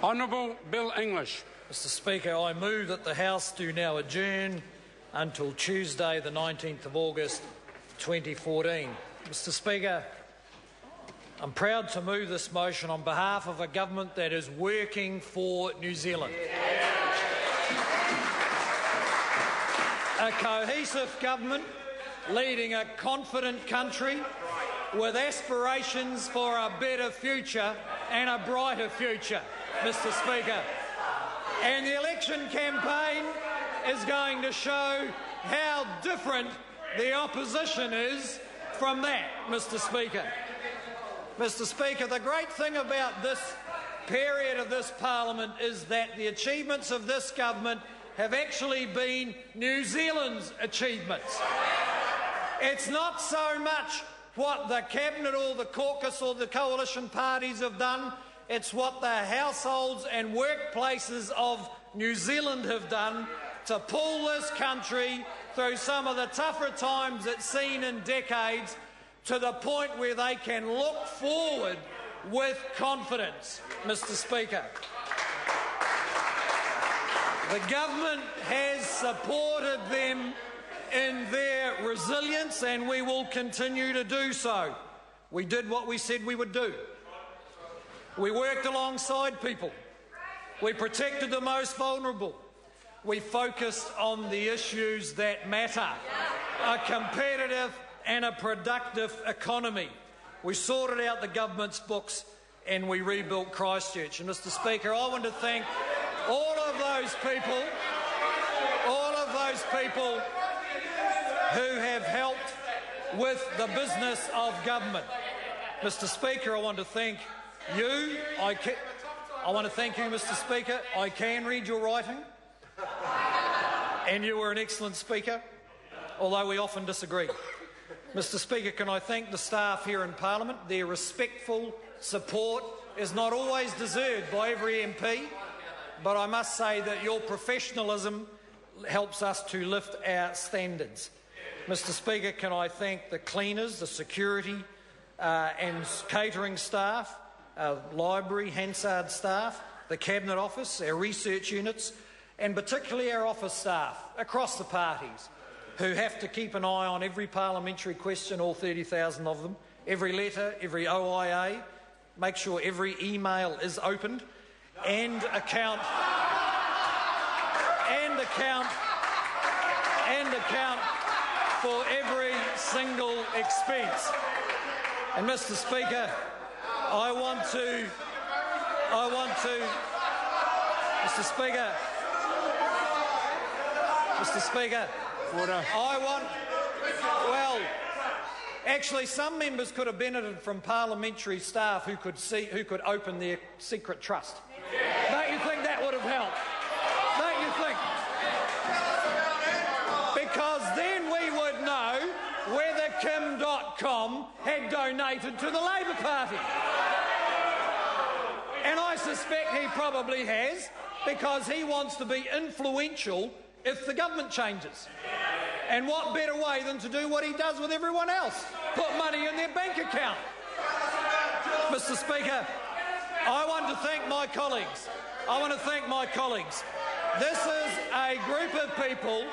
Honourable Bill English. Mr Speaker, I move that the House do now adjourn until Tuesday the 19th of August 2014. Mr Speaker, I'm proud to move this motion on behalf of a government that is working for New Zealand. A cohesive government leading a confident country with aspirations for a better future and a brighter future, Mr Speaker. And the election campaign is going to show how different the opposition is from that, Mr Speaker. Mr Speaker, the great thing about this period of this parliament is that the achievements of this government have actually been New Zealand's achievements. It's not so much what the Cabinet or the caucus or the coalition parties have done, it's what the households and workplaces of New Zealand have done to pull this country through some of the tougher times it's seen in decades to the point where they can look forward with confidence, Mr Speaker. The government has supported them in their resilience and we will continue to do so. We did what we said we would do. We worked alongside people. We protected the most vulnerable. We focused on the issues that matter, a competitive and a productive economy. We sorted out the government's books and we rebuilt Christchurch. And Mr Speaker, I want to thank all of those people who have helped with the business of government. Mr Speaker, I want to thank you. I want to thank you, Mr Speaker. I can read your writing. And you were an excellent speaker, although we often disagree. Mr Speaker, can I thank the staff here in Parliament? Their respectful support is not always deserved by every MP, but I must say that your professionalism helps us to lift our standards. Mr Speaker, can I thank the cleaners, the security and catering staff, library, Hansard staff, the Cabinet Office, our research units, and particularly our office staff across the parties who have to keep an eye on every parliamentary question, all 30,000 of them, every letter, every OIA, make sure every email is opened, and account for every single expense. And Mr Speaker, Mr Speaker, actually some members could have benefited from parliamentary staff who could open their secret trust. Don't you think that would have helped? Don't you think? Because then we would know whether Kim.com had donated to the Labor Party. And I suspect he probably has, because he wants to be influential if the government changes. And what better way than to do what he does with everyone else? Put money in their bank account. Mr Speaker, I want to thank my colleagues. This is a group of people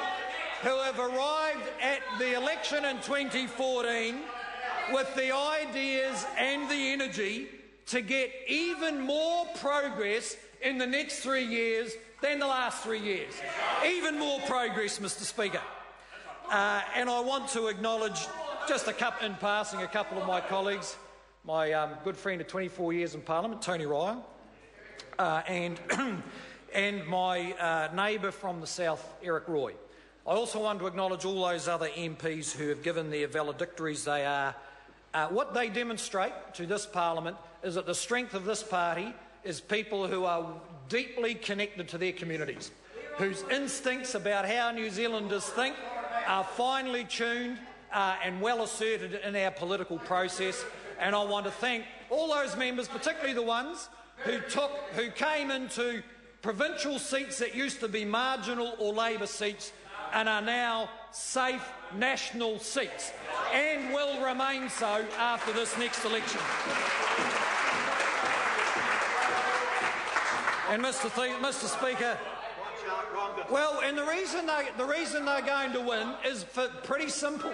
who have arrived at the election in 2014 with the ideas and the energy to get even more progress in the next 3 years than the last 3 years. Even more progress, Mr Speaker. And I want to acknowledge, just in passing, a couple of my colleagues, my good friend of 24 years in Parliament, Tony Ryan, and my neighbour from the south, Eric Roy. I also want to acknowledge all those other MPs who have given their valedictories. They are what they demonstrate to this Parliament is that the strength of this party is people who are deeply connected to their communities, whose instincts about how New Zealanders think are finely tuned and well asserted in our political process. And I want to thank all those members, particularly the ones who came into provincial seats that used to be marginal or Labor seats and are now safe national seats and will remain so after this next election. And Mr. Speaker, well, and the reason they're going to win is pretty simple.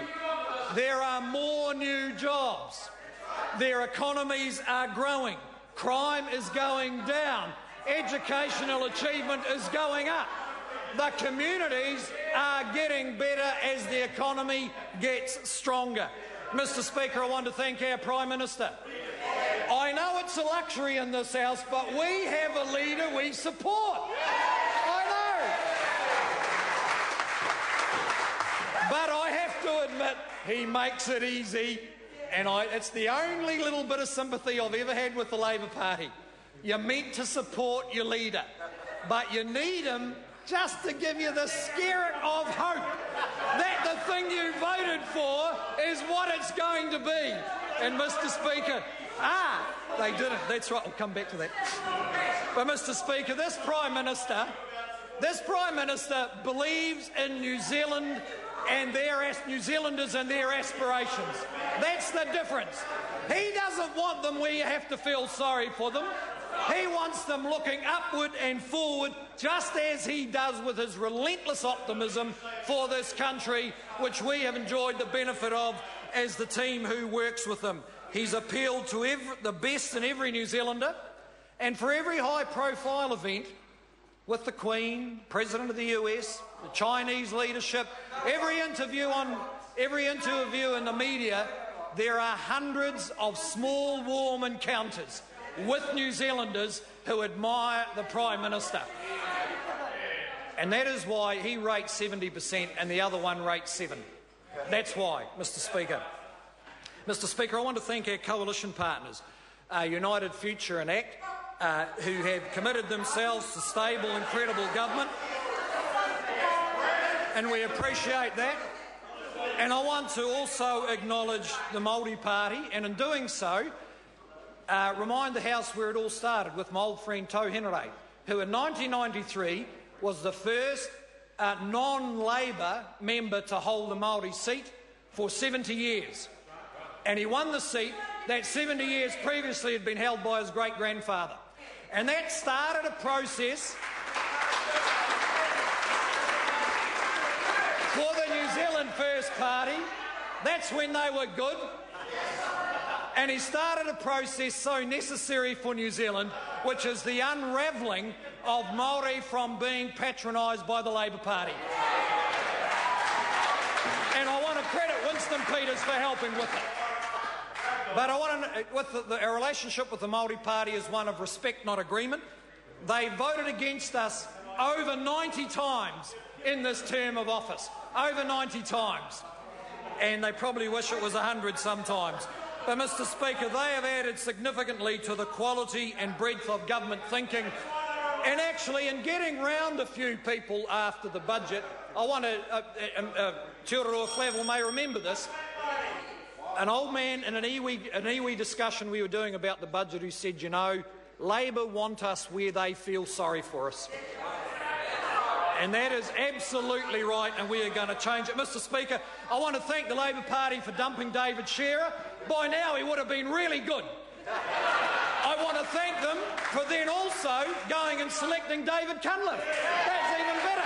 There are more new jobs. Their economies are growing. Crime is going down. Educational achievement is going up. The communities are getting better as the economy gets stronger. Mr. Speaker, I want to thank our Prime Minister. I know it's a luxury in this House, but we have a leader we support. I know. But I have to admit, he makes it easy, and it's the only little bit of sympathy I've ever had with the Labor Party. You're meant to support your leader, but you need him just to give you the spirit of hope that the thing you voted for is what it's going to be. And Mr. Speaker, they didn't. That's right, I'll come back to that. But Mr. Speaker, this Prime Minister believes in New Zealand and New Zealanders and their aspirations. That's the difference. He doesn't want them where you have to feel sorry for them. He wants them looking upward and forward, just as he does with his relentless optimism for this country, which we have enjoyed the benefit of as the team who works with him. He's appealed to the best in every New Zealander, and for every high-profile event with the Queen, President of the US, the Chinese leadership, every interview in the media, there are hundreds of small, warm encounters with New Zealanders who admire the Prime Minister. And that is why he rates 70% and the other one rates 7. That's why, Mr. Speaker. Mr. Speaker, I want to thank our coalition partners, United Future and ACT, who have committed themselves to stable and credible government. And we appreciate that. And I want to also acknowledge the Māori Party, and in doing so, remind the House where it all started with my old friend Tau Henare, who in 1993 was the first non-Labor member to hold the Māori seat for 70 years. And he won the seat that 70 years previously had been held by his great-grandfather. And that started a process for the New Zealand First Party. That's when they were good. And he started a process so necessary for New Zealand, which is the unravelling of Māori from being patronised by the Labor Party. And I want to credit Winston Peters for helping with it. But our relationship with the Māori Party is one of respect, not agreement. They voted against us over 90 times in this term of office. Over 90 times. And they probably wish it was 100 sometimes. But, Mr. Speaker, they have added significantly to the quality and breadth of government thinking. And actually, in getting round a few people after the budget, I want to, Te Oroa Flavel may remember this, an old man in an iwi discussion we were doing about the budget who said, you know, Labor want us where they feel sorry for us. And that is absolutely right, and we are going to change it. Mr. Speaker, I want to thank the Labor Party for dumping David Shearer. By now he would have been really good. I want to thank them for then also going and selecting David Cunliffe. That's even better.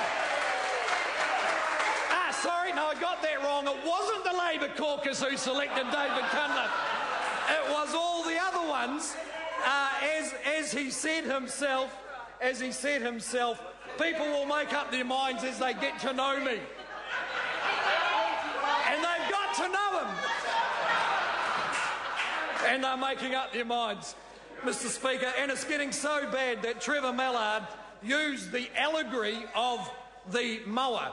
Sorry, no, I got that wrong. It wasn't the Labor caucus who selected David Cunliffe. It was all the other ones. As he said himself, people will make up their minds as they get to know me. And they've got to know him. And they're making up their minds, Mr. Speaker. And it's getting so bad that Trevor Mallard used the allegory of the mower.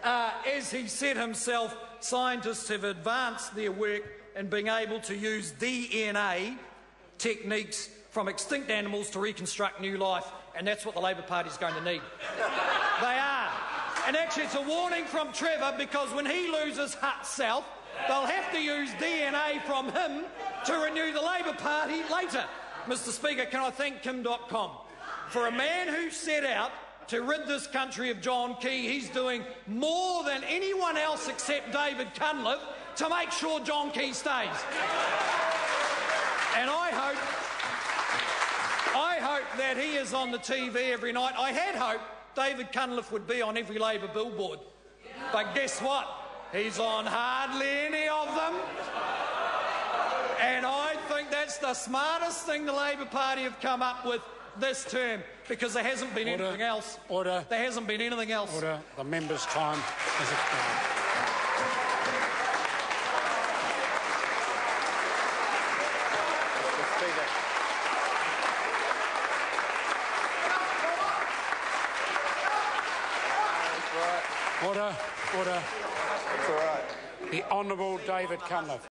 As he said himself, scientists have advanced their work in being able to use DNA techniques from extinct animals to reconstruct new life, and that's what the Labor Party is going to need. They are. And actually it's a warning from Trevor, because when he loses Hutt South, they'll have to use DNA from him to renew the Labor Party later. Mr. Speaker, can I thank Kim.com for a man who set out to rid this country of John Key. He's doing more than anyone else except David Cunliffe to make sure John Key stays. And I hope that he is on the TV every night. I had hoped David Cunliffe would be on every Labor billboard. But guess what? He's on hardly any of them. And I think that's the smartest thing the Labor Party have come up with this term, because there hasn't been anything else. Order. There hasn't been anything else. Order. The member's time has expired. Order. Order. That's all right. The Honourable David Cunliffe.